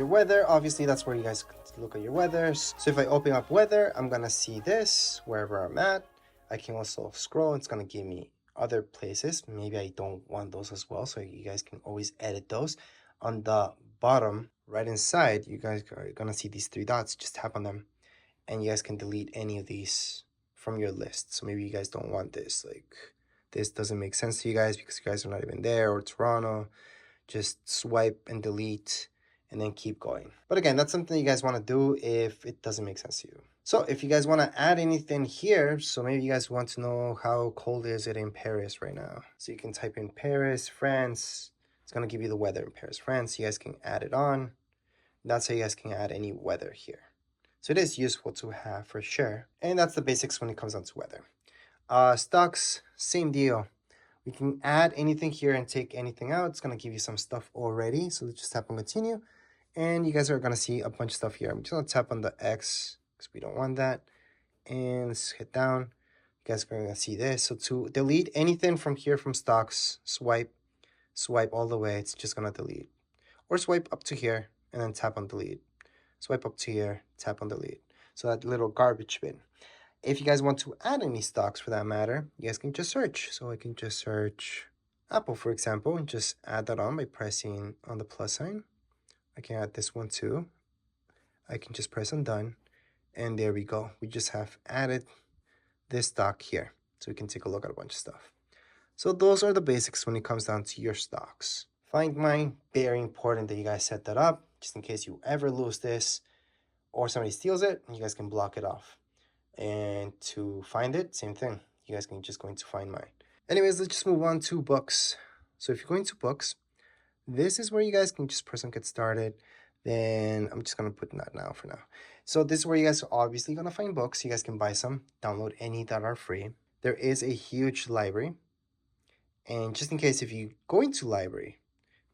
weather, obviously that's where you guys can look at your weathers. So if I open up weather, I'm gonna see this wherever I'm at. I can also scroll, it's gonna give me other places. Maybe I don't want those as well, so you guys can always edit those. On the bottom right inside, you guys are gonna see these three dots. Just tap on them and you guys can delete any of these from your list. So maybe you guys don't want this, like this doesn't make sense to you guys because you guys are not even there, or Toronto. Just swipe and delete and then keep going. But again, that's something you guys want to do if it doesn't make sense to you. So if you guys want to add anything here, so maybe you guys want to know how cold is it in Paris right now. So you can type in Paris, France. It's going to give you the weather in Paris, France. You guys can add it on. That's how you guys can add any weather here. So it is useful to have for sure. And that's the basics when it comes down to weather. Stocks, same deal. We can add anything here and take anything out. It's going to give you some stuff already. So let's just tap on continue. And you guys are going to see a bunch of stuff here. I'm just going to tap on the X because we don't want that. And let's hit down. You guys are going to see this. So to delete anything from here from stocks, swipe all the way. It's just going to delete. Or swipe up to here and then tap on delete. Swipe up to here, tap on delete. So that little garbage bin. If you guys want to add any stocks for that matter, you guys can just search. So I can just search Apple, for example, and just add that on by pressing on the plus sign. I can add this one too. I can just press on done. And there we go. We just have added this stock here. So we can take a look at a bunch of stuff. So those are the basics when it comes down to your stocks. Find mine, very important that you guys set that up, just in case you ever lose this or somebody steals it, you guys can block it off. And to find it, same thing. You guys can just go into find mine. Anyways, let's just move on to books. So if you go into books, this is where you guys can just press on get started. Then I'm just going to put that now for now. So this is where you guys are obviously going to find books. You guys can buy some, download any that are free. There is a huge library. And just in case if you go into library,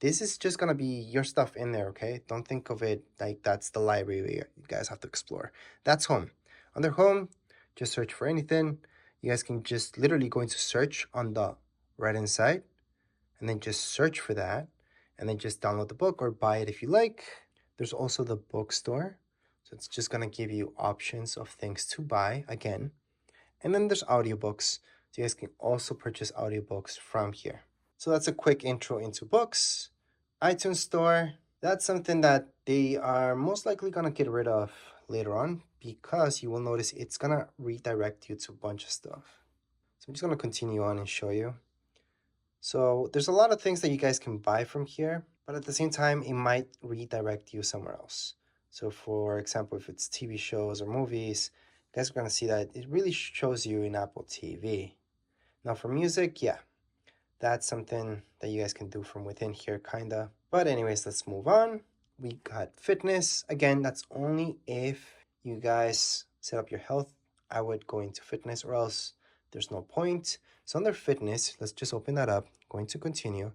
this is just going to be your stuff in there, okay? Don't think of it like that's the library you guys have to explore. That's home. Under home, just search for anything. You guys can just literally go into search on the right hand side and then just search for that and then just download the book or buy it if you like. There's also the bookstore. So it's just going to give you options of things to buy again. And then there's audiobooks. So you guys can also purchase audiobooks from here. So that's a quick intro into books. iTunes Store, that's something that they are most likely going to get rid of later on because you will notice it's going to redirect you to a bunch of stuff. So I'm just going to continue on and show you. So there's a lot of things that you guys can buy from here, but at the same time, it might redirect you somewhere else. So for example, if it's TV shows or movies, you guys are going to see that it really shows you in Apple TV. Now for music, yeah, that's something that you guys can do from within here, kinda. But anyways, let's move on. We got fitness. Again, that's only if you guys set up your health. I would go into fitness or else there's no point. So under fitness, let's just open that up. Going to continue.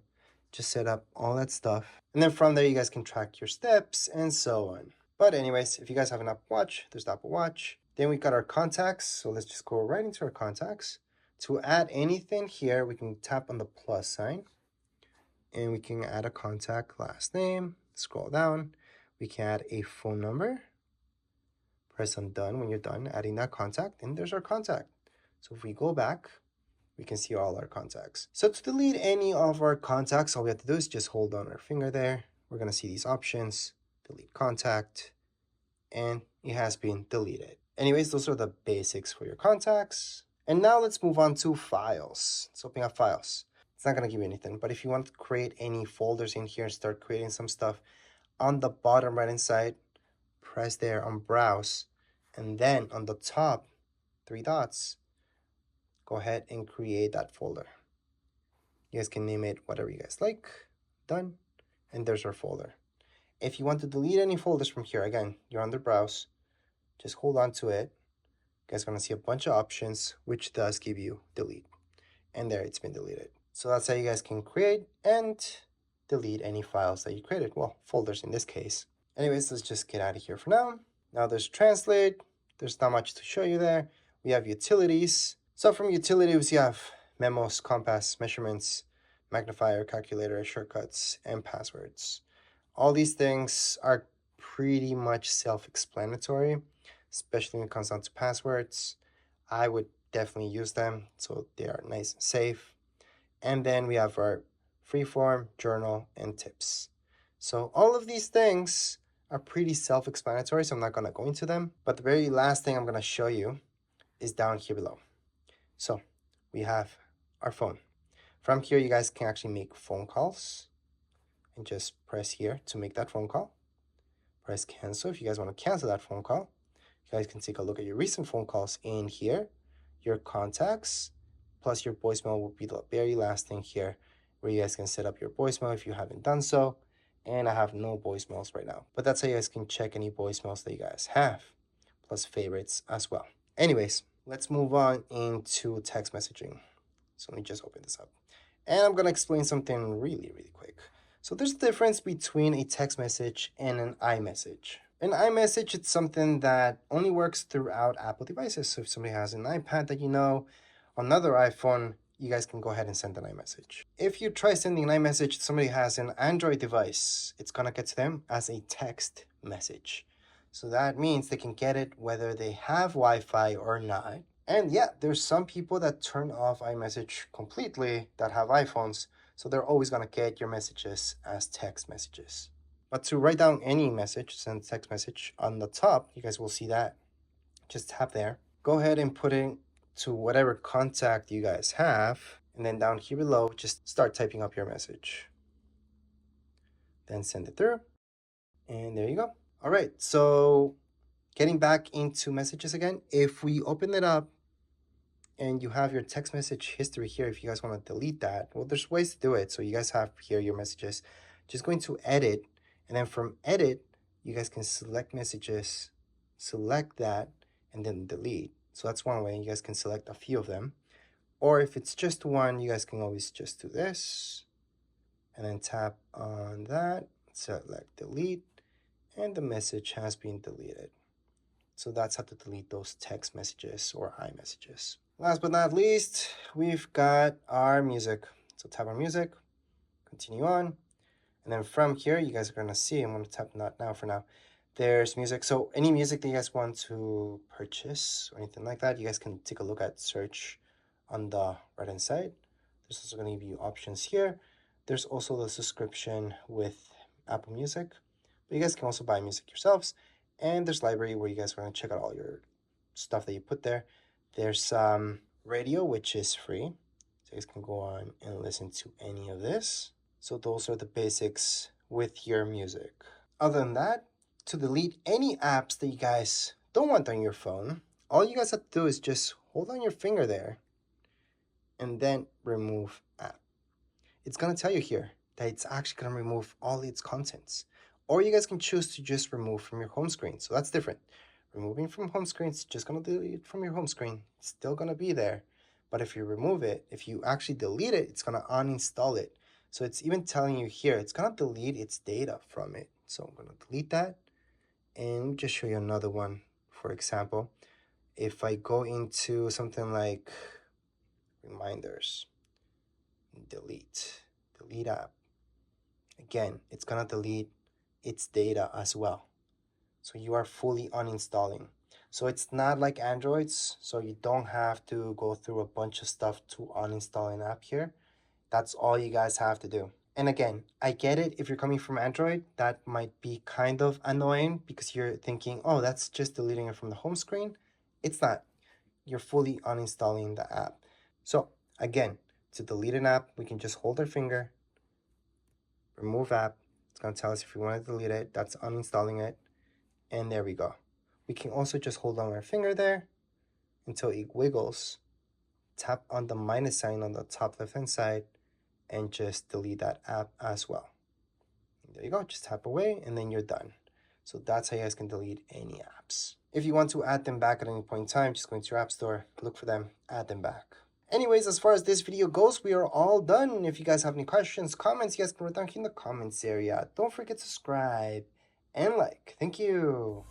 Just set up all that stuff. And then from there, you guys can track your steps and so on. But anyways, if you guys have an Apple Watch, there's the Apple Watch. Then we got our contacts. So let's just go right into our contacts. To add anything here, we can tap on the plus sign and we can add a contact, last name, scroll down. We can add a phone number. Press on done when you're done adding that contact, and there's our contact. So if we go back, we can see all our contacts. So to delete any of our contacts, all we have to do is just hold on our finger there. We're going to see these options, delete contact, and it has been deleted. Anyways, those are the basics for your contacts. And now let's move on to files. Let's open up files. It's not going to give you anything, but if you want to create any folders in here and start creating some stuff, on the bottom right hand side, press there on browse, and then on the top, 3 dots, go ahead and create that folder. You guys can name it whatever you guys like. Done. And there's our folder. If you want to delete any folders from here, again, you're under browse, just hold on to it. You guys are going to see a bunch of options, which does give you delete. And there, it's been deleted. So that's how you guys can create and delete any files that you created. Well, folders in this case. Anyways, let's just get out of here for now. Now there's translate. There's not much to show you there. We have utilities. So from utilities, you have memos, compass, measurements, magnifier, calculator, shortcuts, and passwords. All these things are pretty much self-explanatory, especially when it comes down to passwords. I would definitely use them, so they are nice and safe. And then we have our freeform, journal, and tips. So all of these things are pretty self-explanatory, so I'm not going to go into them. But the very last thing I'm going to show you is down here below. So we have our phone. From here, you guys can actually make phone calls and just press here to make that phone call. Press cancel if you guys want to cancel that phone call. You guys can take a look at your recent phone calls in here, your contacts, plus your voicemail will be the very last thing here where you guys can set up your voicemail if you haven't done so. And I have no voicemails right now, but that's how you guys can check any voicemails that you guys have, plus favorites as well. Anyways, let's move on into text messaging. So let me just open this up. And I'm going to explain something really quick. So there's a difference between a text message and an iMessage. An iMessage, it's something that only works throughout Apple devices. So if somebody has an iPad that you know, another iPhone, you guys can go ahead and send an iMessage. If you try sending an iMessage to somebody who has an Android device, it's going to get to them as a text message. So that means they can get it whether they have Wi-Fi or not. And yeah, there's some people that turn off iMessage completely that have iPhones, so they're always going to get your messages as text messages. But to write down any message, send text message, on the top, you guys will see that. Just tap there. Go ahead and put it to whatever contact you guys have. And then down here below, just start typing up your message. Then send it through. And there you go. All right, so getting back into messages again, if we open it up and you have your text message history here, if you guys want to delete that, well, there's ways to do it. So you guys have here your messages. Just going to edit, and then from edit, you guys can select messages, select that, and then delete. So that's one way. You guys can select a few of them. Or if it's just one, you guys can always just do this, and then tap on that, select delete, and the message has been deleted. So that's how to delete those text messages or iMessages. Last but not least, we've got our music. So tap on music, continue on. And then from here, you guys are going to see, I'm going to tap not now for now. There's music. So any music that you guys want to purchase or anything like that, you guys can take a look at search on the right hand side. There's also going to give you options here. There's also the subscription with Apple Music, but you guys can also buy music yourselves. And there's library where you guys are going to check out all your stuff that you put there. There's radio, which is free. So you guys can go on and listen to any of this. So those are the basics with your music. Other than that, to delete any apps that you guys don't want on your phone, all you guys have to do is just hold on your finger there and then remove app. It's going to tell you here that it's actually going to remove all its contents. Or you guys can choose to just remove from your home screen. So that's different. Removing from home screen, it's just going to delete from your home screen. It's still going to be there. But if you remove it, if you actually delete it, it's going to uninstall it. So it's even telling you here, it's going to delete its data from it. So I'm going to delete that. And just show you another one. For example, if I go into something like reminders, delete app. Again, it's going to delete its data as well. So you are fully uninstalling. So it's not like Androids, so you don't have to go through a bunch of stuff to uninstall an app here. That's all you guys have to do. And again, I get it, if you're coming from Android, that might be kind of annoying because you're thinking, oh, that's just deleting it from the home screen. It's not. You're fully uninstalling the app. So again, to delete an app, we can just hold our finger, remove app. It's going to tell us if we want to delete it. That's uninstalling it. And there we go. We can also just hold on our finger there until it wiggles. Tap on the minus sign on the top left-hand side and just delete that app as well. And there you go. Just tap away and then you're done. So that's how you guys can delete any apps. If you want to add them back at any point in time, just go into your app store, look for them, add them back. Anyways, as far as this video goes, we are all done. If you guys have any questions, comments, you guys can write down here in the comments area. Don't forget to subscribe and like. Thank you.